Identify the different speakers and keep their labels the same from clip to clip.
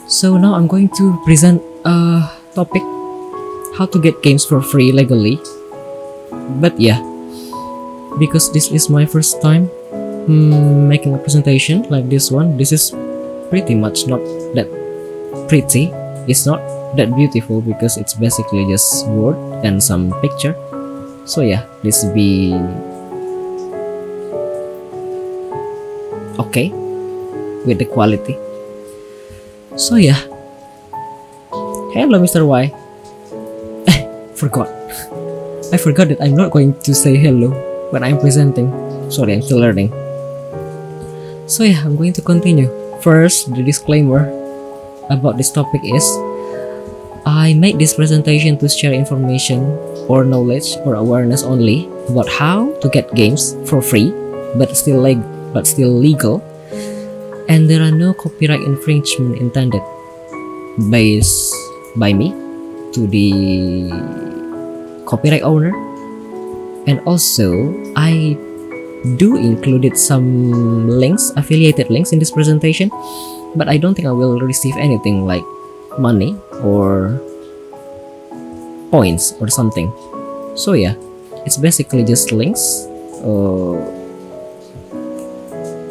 Speaker 1: So now I'm going to present a topic, how to get games for free legally. But yeah, because this is my first time making a presentation like this one, this is pretty much not that pretty. It's not that beautiful because it's basically just word and some picture. So yeah, this will be okay with the quality. So yeah, hello Mr. Y. Forgot. I forgot that I'm not going to say hello when I'm presenting. Sorry, I'm still learning. So yeah, I'm going to continue. First, the disclaimer about this topic is I made this presentation to share information or knowledge or awareness only about how to get games for free but still legal, and there are no copyright infringement intended by me to the copyright owner. And also I do included some links, affiliated links in this presentation, but I don't think I will receive anything like money or points or something. So yeah, it's basically just links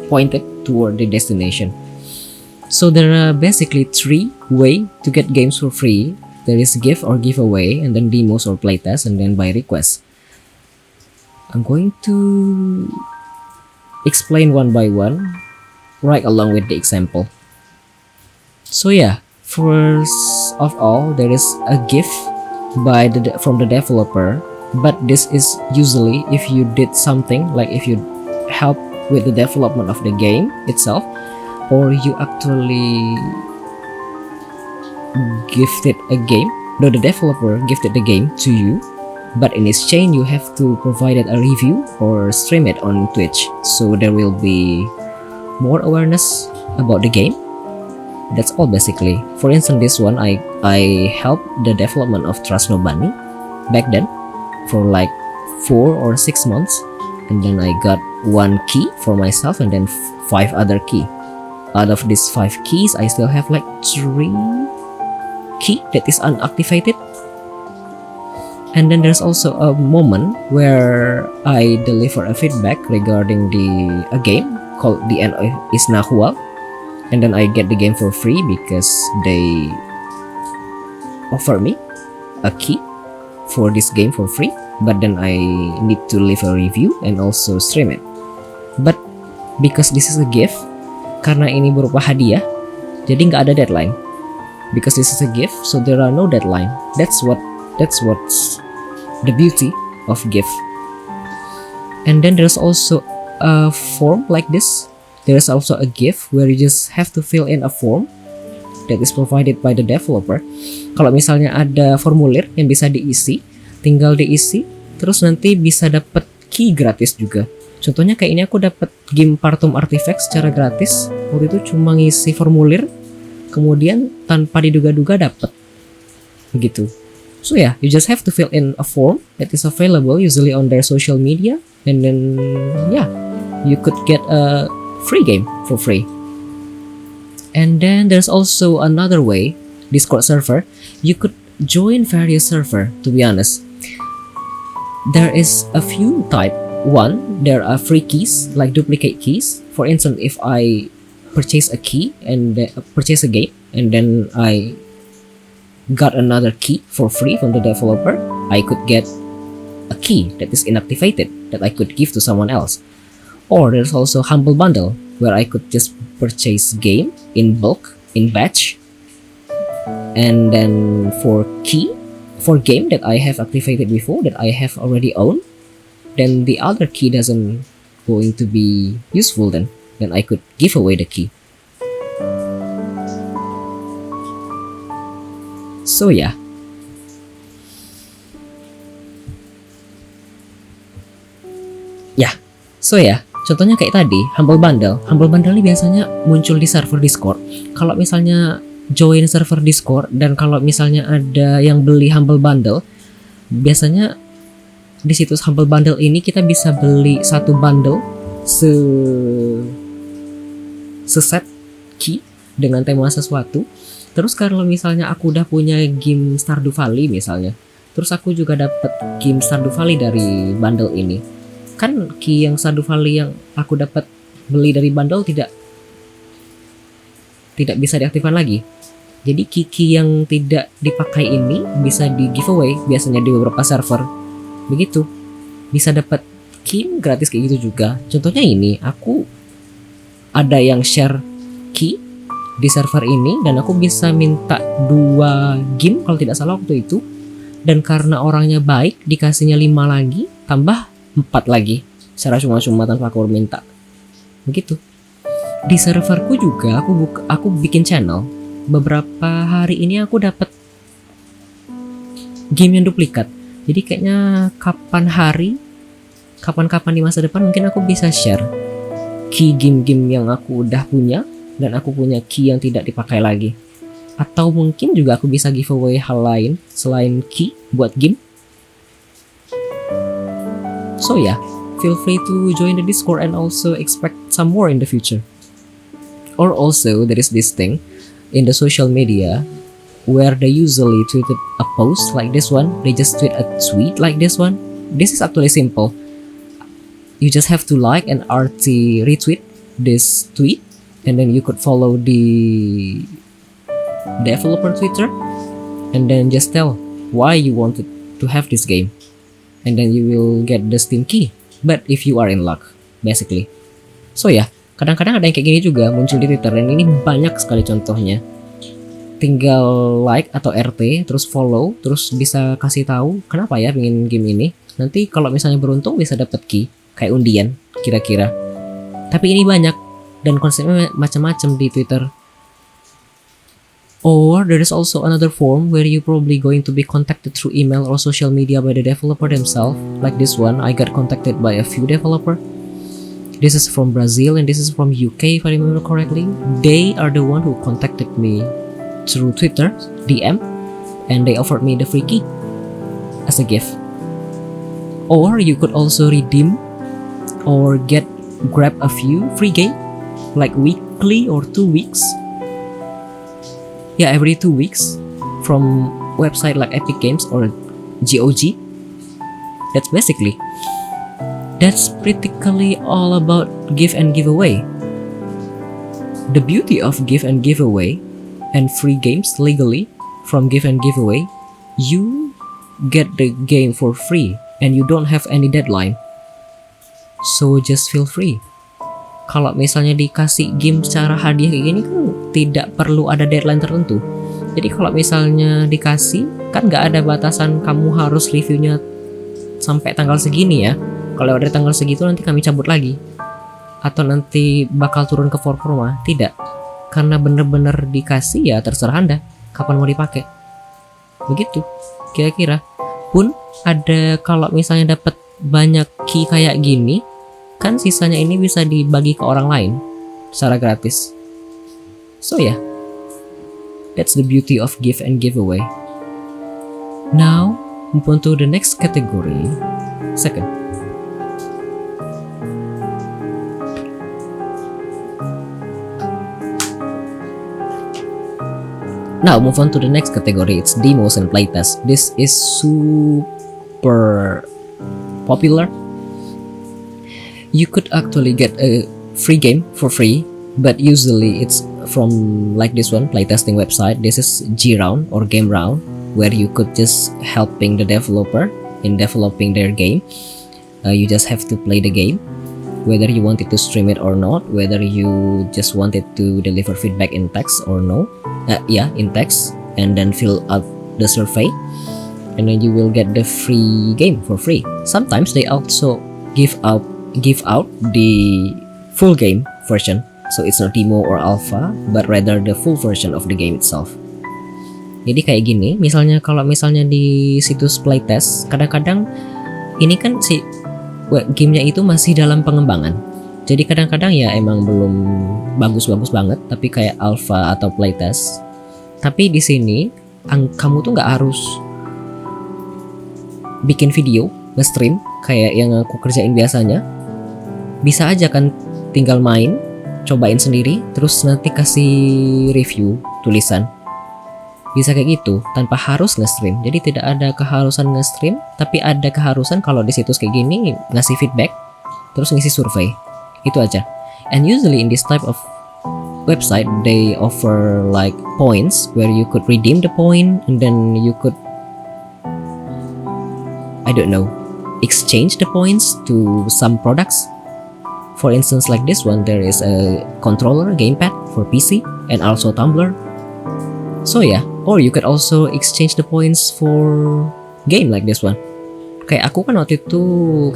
Speaker 1: pointed toward the destination. So there are basically three ways to get games for free. There is gift or giveaway, and then demos or playtest, and then by request. I'm going to explain one by one, right along with the example. So yeah, first of all, there is a gift from the developer, but this is usually if you did something, like if you help with the development of the game itself, or you actually gifted a game. No, the developer gifted the game to you, but in exchange you have to provide a review or stream it on Twitch, so there will be more awareness about the game. That's all basically. For instance, this one I helped the development of Trust No Bunny back then for like 4 or 6 months, and then I got 1 key for myself and then 5 other key. Out of these 5 keys, I still have like 3 key that is unactivated. And then there's also a moment where I deliver a feedback regarding a game called The End is Nahual, and then I get the game for free because they offer me a key for this game for free, but then I need to leave a review and also stream it. But because this is a gift, karena ini berupa hadiah, jadi nggak ada deadline. Because this is a gift, so there are no deadline. That's what's the beauty of gift. And then there's also a form like this. There's also a gift where you just have to fill in a form that is provided by the developer. Kalau misalnya ada formulir yang bisa diisi, tinggal diisi, terus nanti bisa dapat key gratis juga. Contohnya kayak ini, aku dapat game Partum Artifact secara gratis. Waktu itu cuma ngisi formulir, kemudian tanpa diduga-duga dapat. Begitu. So yeah, you just have to fill in a form that is available usually on their social media, and then yeah, you could get a free game for free. And then there's also another way, Discord server. You could join various server, to be honest. There is a few type. One, there are free keys, like duplicate keys. For instance, if I purchase a key and purchase a game, and then I got another key for free from the developer, I could get a key that is inactivated that I could give to someone else. Or there's also Humble Bundle, where I could just purchase game in bulk, in batch, and then for game that I have activated before, that I have already owned, then the other key doesn't going to be useful, then I could give away the key. So yeah. Contohnya kayak tadi, Humble Bundle. Humble Bundle ini biasanya muncul di server Discord. Kalau misalnya join server Discord, dan kalau misalnya ada yang beli Humble Bundle, biasanya di situs Humble Bundle ini kita bisa beli satu bundle seset key dengan tema sesuatu, Terus kalau misalnya aku udah punya game Stardew Valley misalnya, terus aku juga dapat game Stardew Valley dari bundle ini, kan key yang Stardew Valley yang aku dapat beli dari bundle tidak bisa diaktifkan lagi. Jadi key yang tidak dipakai ini bisa di giveaway biasanya di beberapa server. Begitu. Bisa dapat key gratis kayak gitu juga. Contohnya ini, aku ada yang share key di server ini dan aku bisa minta 2 game kalau tidak salah waktu itu. Dan karena orangnya baik dikasihnya 5 lagi tambah 4 lagi secara cuma-cuma tanpa aku minta. Begitu. Di serverku juga aku bikin channel. Beberapa hari ini aku dapat game yang duplikat. Jadi kayaknya kapan-kapan di masa depan mungkin aku bisa share key game-game yang aku udah punya dan aku punya key yang tidak dipakai lagi. Atau mungkin juga aku bisa giveaway hal lain selain key buat game. So yeah, feel free to join the Discord and also expect some more in the future. Or also there is this thing in the social media where they usually tweeted a post like this one. They just tweet a tweet like this one. This is actually simple. You just have to like and RT retweet this tweet, and then you could follow the developer Twitter, and then just tell why you wanted to have this game, and then you will get the Steam key. But if you are in luck, basically. So ya, kadang-kadang ada yang kayak gini juga muncul di Twitter, dan ini banyak sekali contohnya. Tinggal like atau RT, terus follow, terus bisa kasih tahu kenapa ya pengen game ini. Nanti kalau misalnya beruntung bisa dapat key, kayak undian kira-kira. Tapi ini banyak dan konsepnya macam-macam di Twitter. Or there is also another form where you probably going to be contacted through email or social media by the developer themselves. Like this one, I got contacted by a few developer. This is from Brazil and this is from UK if I remember correctly. They are the one who contacted me through Twitter DM, and they offered me the free key as a gift. Or you could also redeem or grab a few free game like weekly or 2 weeks. Yeah, every 2 weeks from website like Epic Games or GOG. That's basically all about give and giveaway. The beauty of give and giveaway and free games legally from give and giveaway, you get the game for free and you don't have any deadline. So just feel free. Kalau misalnya dikasih game secara hadiah kayak gini kan tidak perlu ada deadline tertentu. Jadi kalau misalnya dikasih kan nggak ada batasan kamu harus reviewnya sampai tanggal segini ya. Kalau ada tanggal segitu nanti kami cabut lagi. Atau nanti bakal turun ke performa. Tidak. Karena bener-bener dikasih ya terserah Anda kapan mau dipakai. Begitu kira-kira. Pun ada kalau misalnya dapat banyak key kayak gini, kan sisanya ini bisa dibagi ke orang lain secara gratis. So yeah, that's the beauty of give and giveaway. Now, move on to the next category. Second. Now, move on to the next category. It's demos and playtest. This is super popular. You could actually get a free game for free, but usually it's from like this one, playtesting website. This is G-Round or Game Round, where you could just helping the developer in developing their game. You just have to play the game, whether you wanted to stream it or not, whether you just wanted to deliver feedback in text or no. In text, and then fill out the survey, and then you will get the free game for free. Sometimes they also give out the full game version, so it's not demo or alpha, but rather the full version of the game itself. Jadi kayak gini, kalau misalnya di situs playtest, kadang-kadang ini kan si gamenya itu masih dalam pengembangan. Jadi kadang-kadang ya emang belum bagus-bagus banget, tapi kayak alpha atau playtest. Tapi di sini kamu tuh nggak harus bikin video, nge-stream kayak yang aku kerjain biasanya. Bisa aja kan tinggal main, cobain sendiri, terus nanti kasih review tulisan. Bisa kayak gitu tanpa harus nge-stream. Jadi tidak ada keharusan nge-stream, tapi ada keharusan kalau di situs kayak gini ngasih feedback, terus ngisi survei. Itu aja. And usually in this type of website they offer like points where you could redeem the point and then you could, I don't know, exchange the points to some products. For instance, like this one, there is a controller, gamepad for PC and also tumbler. So yeah, or you could also exchange the points for game like this one. Kayak aku kan waktu itu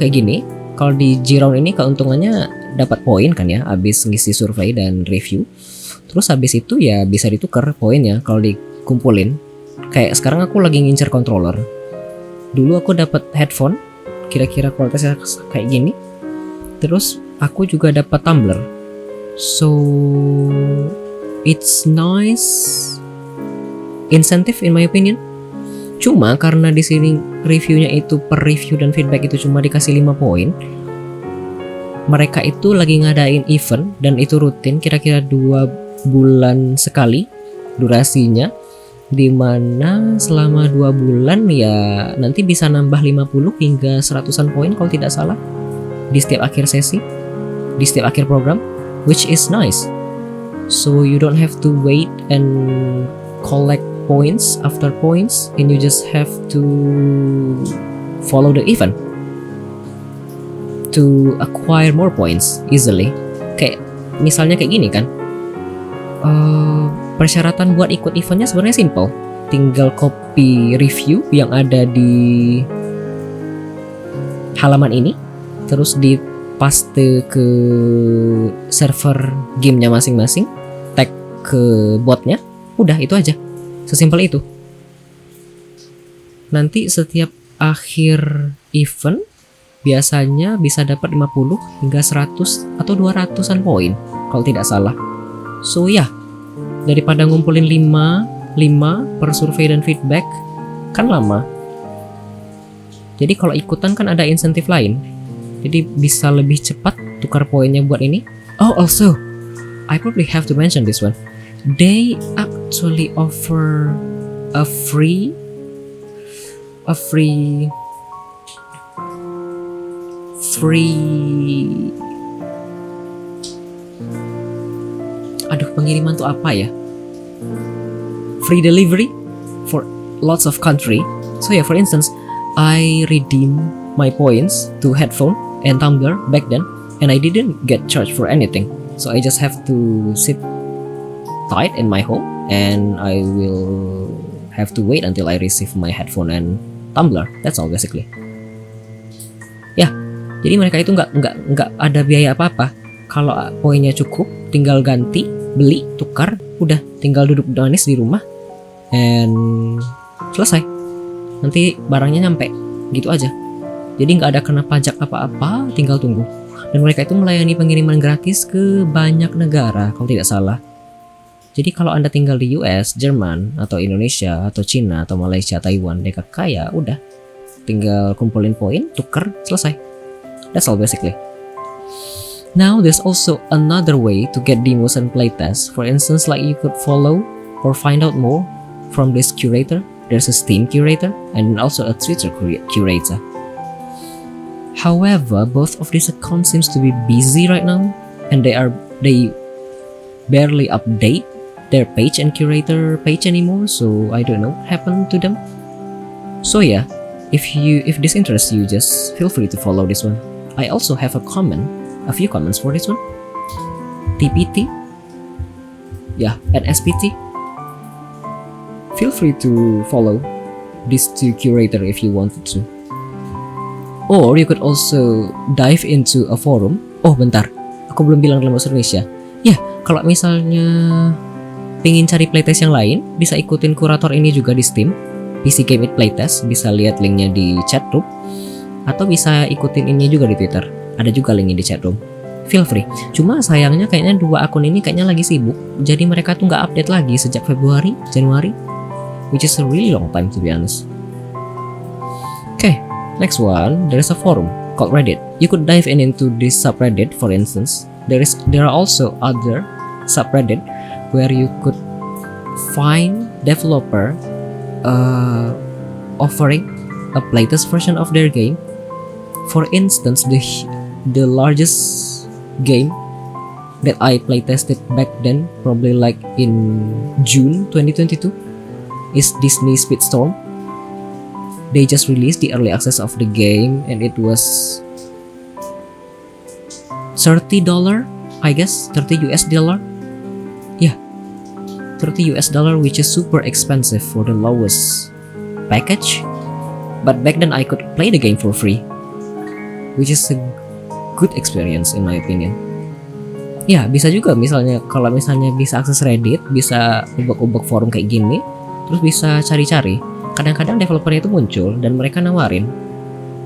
Speaker 1: kayak gini, kalau di G-Round ini keuntungannya dapat poin kan ya, abis ngisi survei dan review. Terus habis itu ya bisa ditukar poinnya kalau dikumpulin. Kayak sekarang aku lagi ngincer controller. Dulu aku dapat headphone, kira-kira kualitasnya kayak gini. Terus aku juga dapat tumbler. So it's nice incentive in my opinion. Cuma karena di sini reviewnya itu per review dan feedback itu cuma dikasih 5 poin. Mereka itu lagi ngadain event dan itu rutin kira-kira 2 bulan sekali durasinya, dimana selama 2 bulan ya nanti bisa nambah 50 hingga 100-an poin kalau tidak salah di setiap akhir sesi, di setiap akhir program, which is nice. So you don't have to wait and collect points after points, and you just have to follow the event to acquire more points easily. Kayak misalnya kayak gini kan, persyaratan buat ikut eventnya sebenarnya simple, tinggal copy review yang ada di halaman ini, terus dipaste ke server gamenya masing-masing, tag ke botnya, udah itu aja. Sesimpel itu. Nanti setiap akhir event biasanya bisa dapat 50 hingga 100 atau 200-an poin kalau tidak salah. So ya, daripada ngumpulin 5 per survei dan feedback kan lama. Jadi kalau ikutan kan ada insentif lain. Jadi bisa lebih cepat tukar poinnya buat ini. Oh, also I probably have to mention this one. They actually offer a free pengiriman tuh apa ya? Free delivery for lots of country. So yeah, for instance, I redeem my points to headphone and tumbler back then, and I didn't get charged for anything. So I just have to sit tight in my home, and I will have to wait until I receive my headphone and tumbler. That's all basically. Ya, jadi mereka itu nggak ada biaya apa-apa. Kalau poinnya cukup, tinggal ganti, beli, tukar, udah tinggal duduk manis di rumah, and selesai. Nanti barangnya nyampe, gitu aja. Jadi nggak ada kena pajak apa-apa, tinggal tunggu. Dan mereka itu melayani pengiriman gratis ke banyak negara, kalau tidak salah. Jadi kalau Anda tinggal di US, Jerman, atau Indonesia, atau Cina, atau Malaysia, Taiwan, DKK ya udah. Tinggal kumpulin poin, tuker, selesai. That's all basically. Now there's also another way to get demos and playtests. For instance, like you could follow or find out more from this curator. There's a Steam curator and also a Twitter curator. However, both of these accounts seems to be busy right now, and they barely update their page and curator page anymore, so I don't know what happened to them. So yeah, if this interests you, just feel free to follow this one. I also have a few comments for this one. TPT, yeah, and SPT. Feel free to follow these two curator if you wanted to. Or you could also dive into a forum. Oh bentar, aku belum bilang dalam bahasa Indonesia. Ya, kalau misalnya pengen cari playtest yang lain, bisa ikutin kurator ini juga di Steam, PC Game It Playtest, bisa lihat linknya di chatroom, atau bisa ikutin ini juga di Twitter, ada juga linknya di chatroom. Feel free. Cuma sayangnya kayaknya 2 akun ini kayaknya lagi sibuk, jadi mereka tuh nggak update lagi sejak Februari, Januari, which is a really long time to be honest. Okay, next one, there is a forum called Reddit. You could dive into this subreddit, for instance. There are also other subreddit where you could find developer offering a playtest version of their game. For instance, the largest game that I playtested back then, probably like in June 2022, is Disney Speedstorm. They just released the early access of the game, and it was $30, I guess, $30 US. Yeah, $30 US, which is super expensive for the lowest package. But back then I could play the game for free, which is a good experience in my opinion. Ya, bisa juga misalnya kalau misalnya bisa akses Reddit, bisa ubek-ubek forum kayak gini, terus bisa cari-cari. Kadang-kadang developernya itu muncul dan mereka nawarin,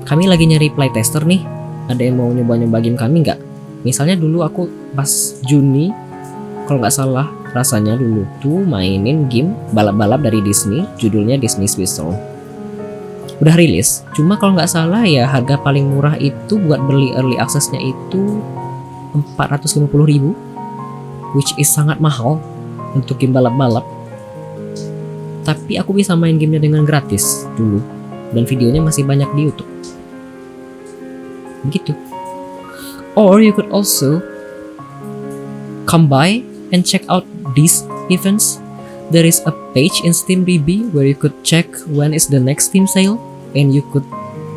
Speaker 1: kami lagi nyari playtester nih, ada yang mau nyoba-nyoba game kami nggak? Misalnya dulu aku pas Juni, kalau nggak salah rasanya dulu tuh mainin game balap-balap dari Disney, judulnya Disney Speedstorm. Udah rilis, cuma kalau nggak salah ya harga paling murah itu buat beli early access-nya itu 450.000, which is sangat mahal untuk game balap-balap. Tapi aku bisa main gamenya dengan gratis dulu, dan videonya masih banyak di YouTube. Begitu. Or you could also come by and check out these events. There is a page in SteamDB where you could check when is the next Steam sale, and you could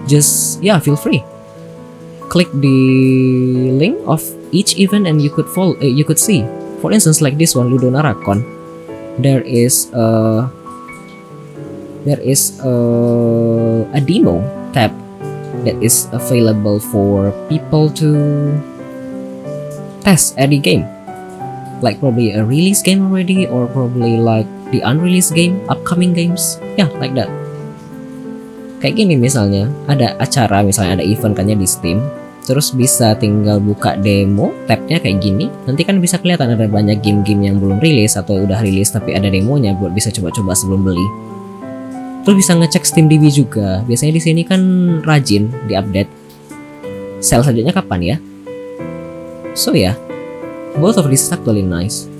Speaker 1: just feel free. Click the link of each event and you could follow. You could see. For instance, like this one, Ludonaracon. There is a demo tab that is available for people to test any game. Like probably a release game already, or probably like the unreleased game, upcoming games, like that. Kayak gini misalnya, ada acara, misalnya ada event kannya di Steam, terus bisa tinggal buka demo, tabnya kayak gini, nanti kan bisa kelihatan ada banyak game-game yang belum rilis atau udah rilis tapi ada demonya buat bisa coba-coba sebelum beli. Terus bisa ngecek SteamDB juga, biasanya di sini kan rajin diupdate. Sale selanjutnya kapan ya? So both of these is actually nice.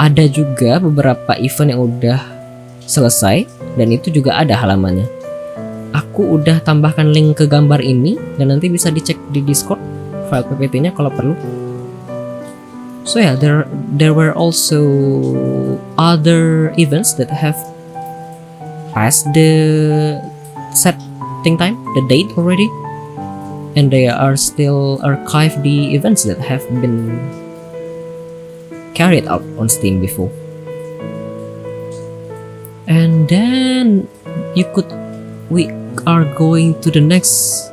Speaker 1: Ada juga beberapa event yang udah selesai dan itu juga ada halamannya. Aku udah tambahkan link ke gambar ini dan nanti bisa dicek di Discord file PPT-nya kalau perlu. So there were also other events that have passed the setting time, the date already. And they are still archive the events that have been carried out on Steam before. And then we are going to the next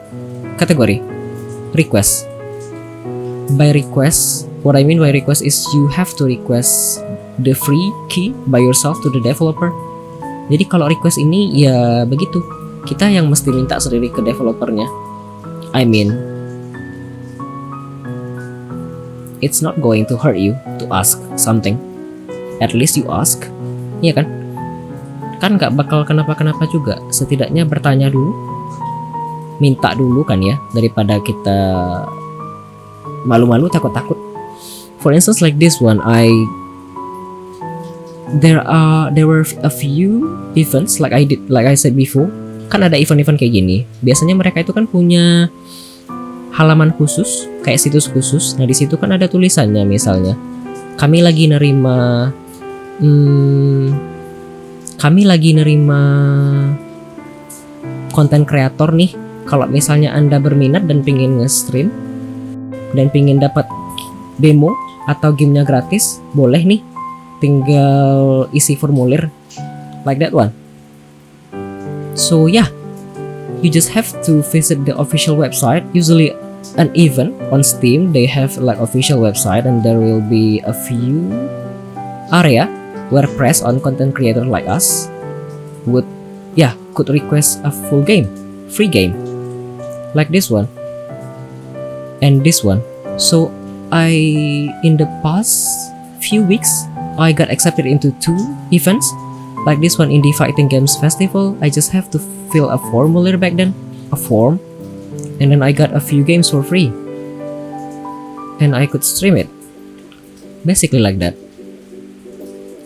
Speaker 1: category, request. By request, what I mean by request is you have to request the free key by yourself to the developer. Jadi kalau request ini ya begitu, kita yang mesti minta sendiri ke developernya. I mean, it's not going to hurt you to ask something. At least you ask, iya kan? Kan nggak bakal kenapa-kenapa juga. Setidaknya bertanya dulu, minta dulu kan ya, daripada kita malu-malu takut-takut. For instance, like this one, there were a few events like I said before. Kan ada event-event kayak gini. Biasanya mereka itu kan punya halaman khusus, kayak situs khusus. Nah di situ kan ada tulisannya, misalnya kami lagi nerima konten kreator nih. Kalau misalnya Anda berminat dan pingin nge-stream dan pingin dapat demo atau gamenya gratis, boleh nih, tinggal isi formulir like that one. So you just have to visit the official website. Usually an event on Steam, they have like official website, and there will be a few area where press on content creator like us could request a full game, free game, like this one and this one. So in the past few weeks, I got accepted into 2 events. Like this one, Indie Fighting Games Festival. I just have to fill a formular back then, a form, and then I got a few games for free, and I could stream it. Basically like that.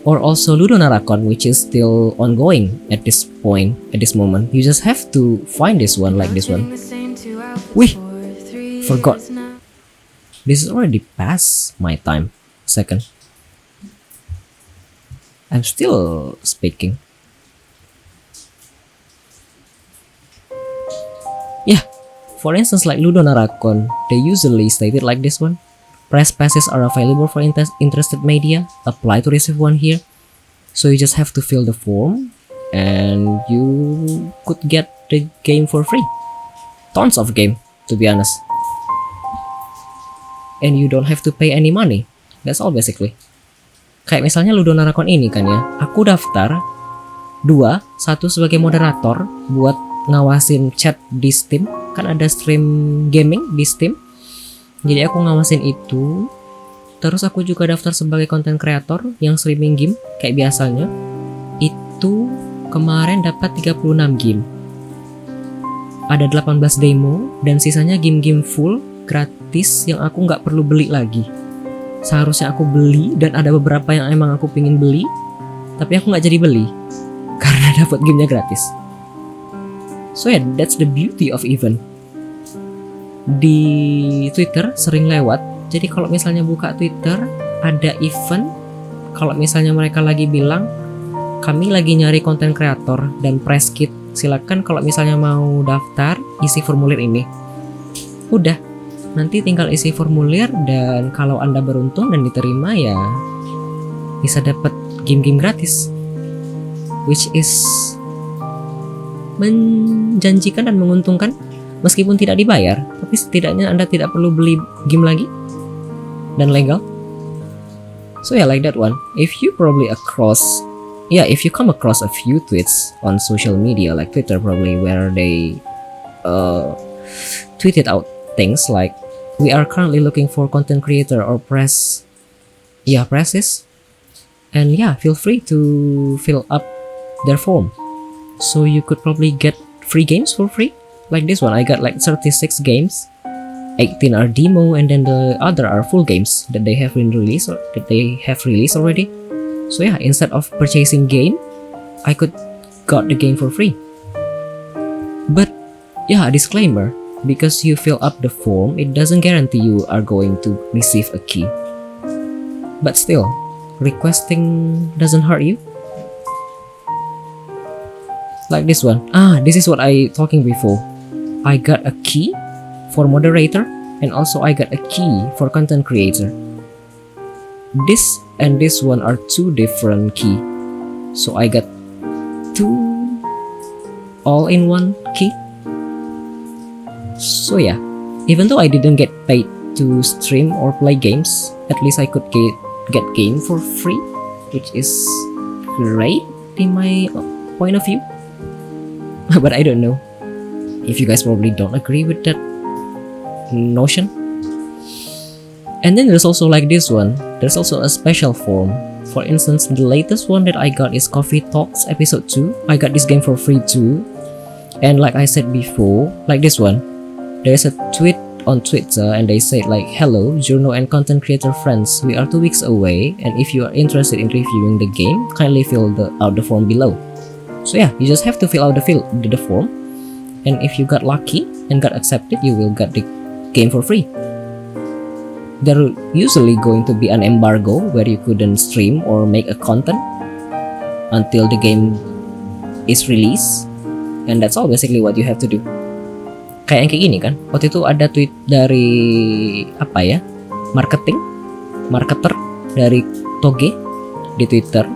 Speaker 1: or also Ludo Naracon, which is still ongoing at this moment. You just have to find this one, like this one. Wih, forgot. This is already past my time. Second. I'm still speaking. Yeah, for instance, like Ludo Naracon, they usually state it like this one. Press passes are available for interested media. Apply to receive one here. So you just have to fill the form and you could get the game for free. Tons of game, to be honest. And you don't have to pay any money. That's all basically. Kayak misalnya Ludo Naracon ini kan ya, aku daftar 2, 1 sebagai moderator buat ngawasin chat di Steam. Kan ada stream gaming di Steam. Jadi aku ngawasin itu. Terus aku juga daftar sebagai content creator yang streaming game kayak biasanya. Itu kemarin dapat 36 game. Ada 18 demo dan sisanya game-game full gratis yang aku nggak perlu beli lagi. Seharusnya aku beli dan ada beberapa yang emang aku pingin beli, tapi aku nggak jadi beli karena dapat gamenya gratis. So yeah, that's the beauty of event. Di Twitter sering lewat. Jadi kalau misalnya buka Twitter ada event, kalau misalnya mereka lagi bilang kami lagi nyari konten kreator dan press kit, silakan kalau misalnya mau daftar isi formulir ini. Udah, nanti tinggal isi formulir dan kalau Anda beruntung dan diterima ya bisa dapat game-game gratis, which is menjanjikan dan menguntungkan. Meskipun tidak dibayar, tapi setidaknya Anda tidak perlu beli game lagi dan legal. So yeah, like that one. If you come across a few tweets on social media like Twitter probably, where they tweeted out things like we are currently looking for content creator or presses, and yeah, feel free to fill up their form. So you could probably get free games for free. Like this one, I got like 36 games, 18 are demo, and then the other are full games that they have released already. So yeah, instead of purchasing game, I could got the game for free. But yeah, a disclaimer, because you fill up the form, it doesn't guarantee you are going to receive a key. But still, requesting doesn't hurt you. Like this one. This is what I talking before. I got a key for moderator and also I got a key for content creator. This and this one are 2 different key. So I got 2 all-in-one key. So yeah, even though I didn't get paid to stream or play games, at least I could get game for free, which is great in my point of view. But I don't know if you guys probably don't agree with that notion. And then there's also like this one. There's also a special form. For instance, the latest one that I got is Coffee Talks episode 2. I got this game for free too. And like I said before, like this one, there's a tweet on Twitter and they say like, hello, journal and content creator friends, we are 2 weeks away, and if you are interested in reviewing the game, kindly fill out the form below. So yeah, you just have to fill out the form, and if you got lucky and got accepted, you will get the game for free. There usually going to be an embargo where you couldn't stream or make a content until the game is released, and that's all basically what you have to do. Kayak gini kan, waktu itu ada tweet dari marketer dari Toge di Twitter.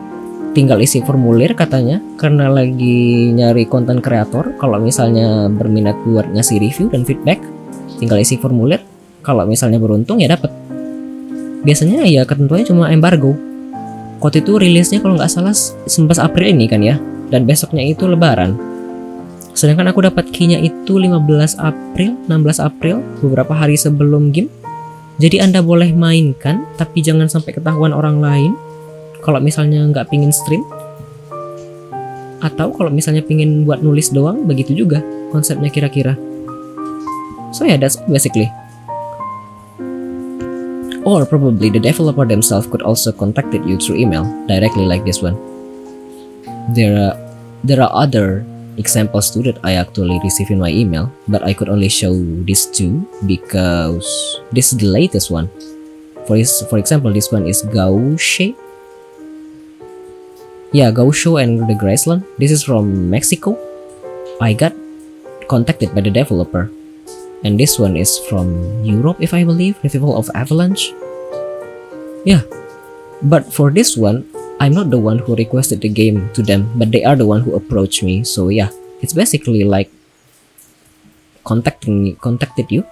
Speaker 1: Tinggal isi formulir katanya, karena lagi nyari konten kreator. Kalau misalnya berminat buat ngasih review dan feedback, tinggal isi formulir. Kalau misalnya beruntung ya dapat. Biasanya ya ketentuannya cuma embargo. Waktu itu rilisnya kalau nggak salah 19 April ini kan ya, dan besoknya itu Lebaran. Sedangkan aku dapat key-nya itu 15 April, 16 April, beberapa hari sebelum game. Jadi Anda boleh mainkan, tapi jangan sampai ketahuan orang lain. Kalau misalnya nggak pingin stream, atau kalau misalnya pingin buat nulis doang, begitu juga konsepnya kira-kira. So yeah, that's basically. Or probably the developer themselves could also contacted you through email directly like this one. There are other examples too that I actually receive in my email, but I could only show these two because this is the latest one. For example, this one is Gaushe. Yeah, Gausho and the Graceland. This is from Mexico. I got contacted by the developer. And this one is from Europe, if I believe, the people of Avalanche. Yeah, but for this one, I'm not the one who requested the game to them, but they are the one who approached me. So yeah, it's basically like contacted you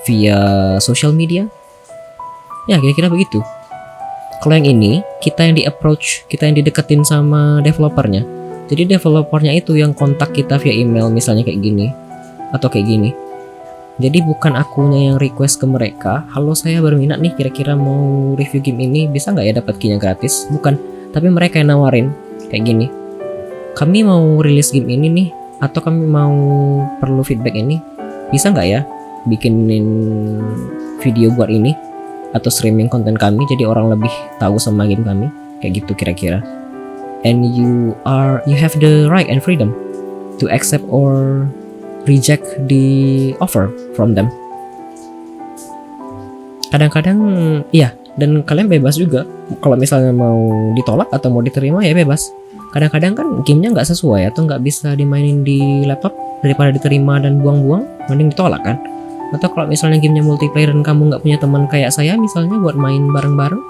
Speaker 1: via social media. Ya, kira-kira begitu. Kalau yang ini, kita yang di-approach, kita yang dideketin sama developernya. Jadi developernya itu yang kontak kita via email, misalnya kayak gini atau kayak gini. Jadi bukan akunya yang request ke mereka, halo saya berminat nih kira-kira mau review game ini, bisa nggak ya dapat key-nya gratis? Bukan, tapi mereka yang nawarin kayak gini. Kami mau rilis game ini nih, atau kami mau perlu feedback ini, bisa nggak ya bikinin video buat ini atau streaming konten kami jadi orang lebih tahu sama game kami, kayak gitu kira-kira. And you have the right and freedom to accept or reject the offer from them. Kadang-kadang iya, dan kalian bebas juga kalau misalnya mau ditolak atau mau diterima ya bebas. Kadang-kadang kan gamenya nggak sesuai atau nggak bisa dimainin di laptop, daripada diterima dan buang-buang mending ditolak kan. Atau kalau misalnya gamenya multiplayer dan kamu nggak punya teman kayak saya misalnya buat main bareng-bareng,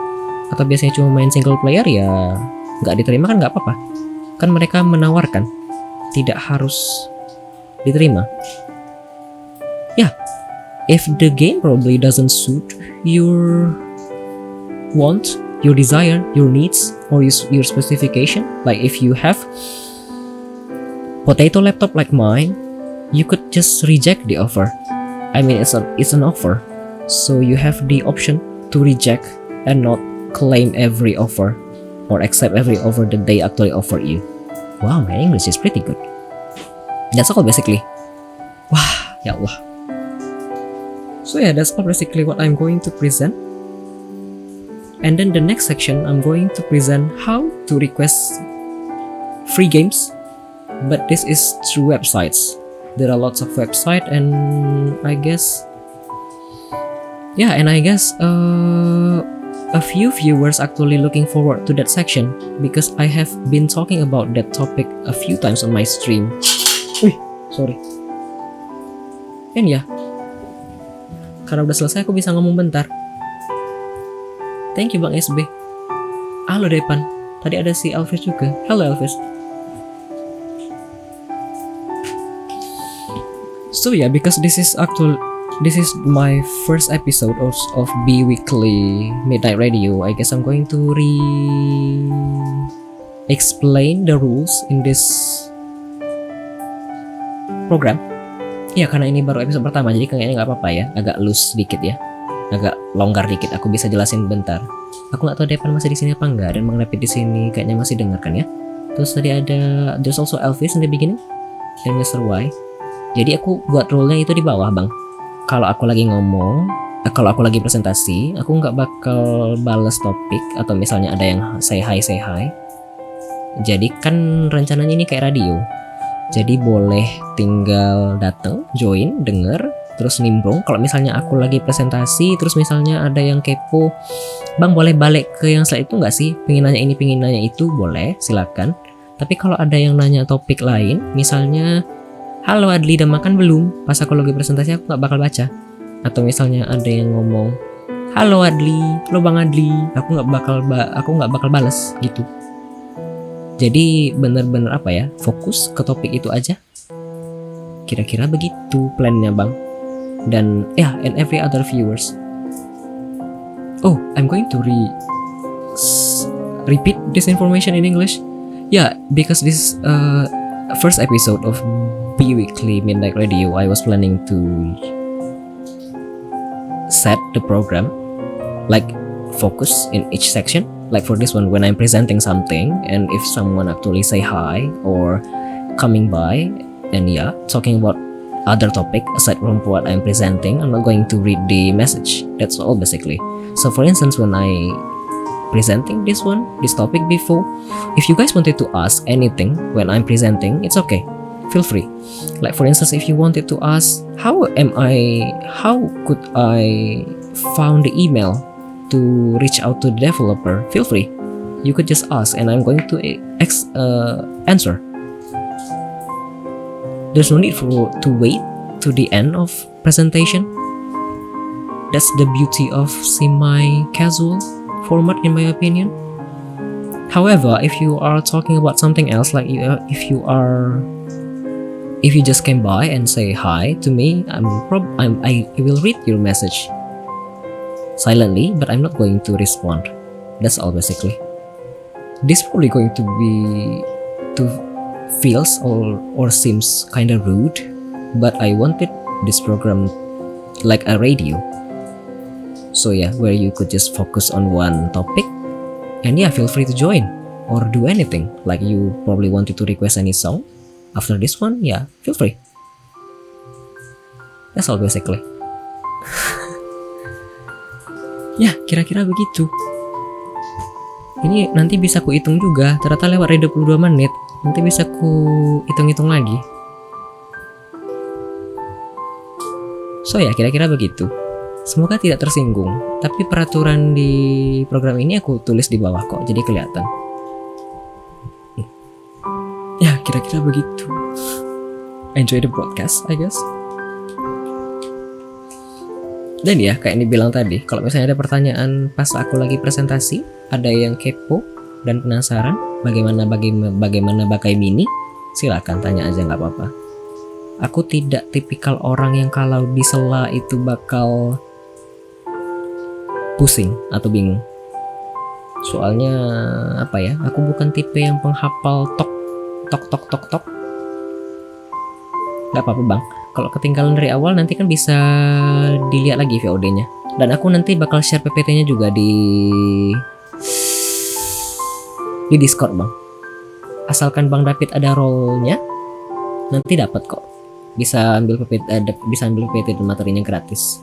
Speaker 1: atau biasanya cuma main single player, ya nggak diterima kan nggak apa-apa kan, mereka menawarkan, tidak harus diterima. Yeah, if the game probably doesn't suit your want, your desire, your needs, or your specification, like if you have potato laptop like mine, you could just reject the offer. I mean, it's an offer, so you have the option to reject and not claim every offer or accept every offer that they actually offer you. Wow, my English is pretty good. That's all basically. Wah, ya Allah. So yeah, that's all basically what I'm going to present. And then the next section, I'm going to present how to request free games, but this is through websites. There are lots of websites, and I guess a few viewers actually looking forward to that section because I have been talking about that topic a few times on my stream. Sorry. And ya, karena udah selesai aku bisa ngomong bentar. Thank you Bang SB. Halo Depan. Tadi ada si Elvis juga. Halo Elvis. So yeah, because this is my first episode of bi-weekly Midnight Radio, I guess I'm going to explain the rules in this program. Ya, karena ini baru episode pertama, jadi kayaknya nggak apa-apa ya, agak loose dikit ya, agak longgar dikit. Aku bisa jelasin bentar. Aku nggak tahu Depan masih di sini apa enggak, dan Bang Rapid di sini kayaknya masih dengarkan ya. Terus tadi there's also Elvis in the beginning dan Mr. Y. Jadi aku buat rule-nya itu di bawah Bang. Kalau aku lagi ngomong, kalau aku lagi presentasi, aku nggak bakal bales topik atau misalnya ada yang say hi. Jadi kan rencananya ini kayak radio. Jadi boleh tinggal datang, join, denger, terus nimbrung. Kalau misalnya aku lagi presentasi, terus misalnya ada yang kepo, Bang boleh balik ke yang setelah itu nggak sih? Pengen nanya ini, pengen nanya itu, boleh, silakan. Tapi kalau ada yang nanya topik lain, misalnya, halo Adli, udah makan belum? Pas aku lagi presentasi aku nggak bakal baca. Atau misalnya ada yang ngomong, halo Adli, halo Bang Adli, aku nggak bakal balas gitu. Jadi bener-bener apa ya, fokus ke topik itu aja. Kira-kira begitu plannya Bang. Dan and every other viewers. Oh, I'm going to repeat this information in English. Yeah, because this first episode of bi-weekly Midnight Radio, I was planning to set the program, like focus in each section. Like for this one, when I'm presenting something, and if someone actually say hi or coming by, and talking about other topic aside from what I'm presenting. I'm not going to read the message. That's all basically. So for instance, when I presenting this topic before, if you guys wanted to ask anything when I'm presenting, it's okay. Feel free. Like for instance, if you wanted to ask how could I found the email to reach out to the developer, feel free. You could just ask and I'm going to answer. There's no need to wait to the end of presentation. That's the beauty of semi-casual format in my opinion. However, if you are talking about something else, like if you just came by and say hi to me, I will read your message silently, but I'm not going to respond. That's all basically. This probably going to feels or seems kind of rude, but I wanted this program like a radio. So yeah, where you could just focus on one topic, and yeah, feel free to join or do anything. Like you probably wanted to request any song after this one, yeah, feel free. That's all basically. Ya, kira-kira begitu. Ini nanti bisa ku hitung juga, ternyata lewat 22 menit. Nanti bisa ku hitung-hitung lagi. So ya, kira-kira begitu. Semoga tidak tersinggung, tapi peraturan di program ini aku tulis di bawah kok, jadi kelihatan. Ya, kira-kira begitu. Enjoy the broadcast, I guess. Dan ya, kayak yang dibilang tadi, kalau misalnya ada pertanyaan pas aku lagi presentasi, ada yang kepo dan penasaran bagaimana Bakai Mini, silakan tanya aja, nggak apa-apa. Aku tidak tipikal orang yang kalau disela itu bakal pusing atau bingung. Soalnya apa ya? Aku bukan tipe yang penghafal tok. Gak apa-apa bang. Kalau ketinggalan dari awal nanti kan bisa dilihat lagi VOD-nya. Dan aku nanti bakal share PPT-nya juga di Discord bang. Asalkan Bang David ada role-nya, nanti dapat kok. Bisa ambil PPT dan materinya gratis.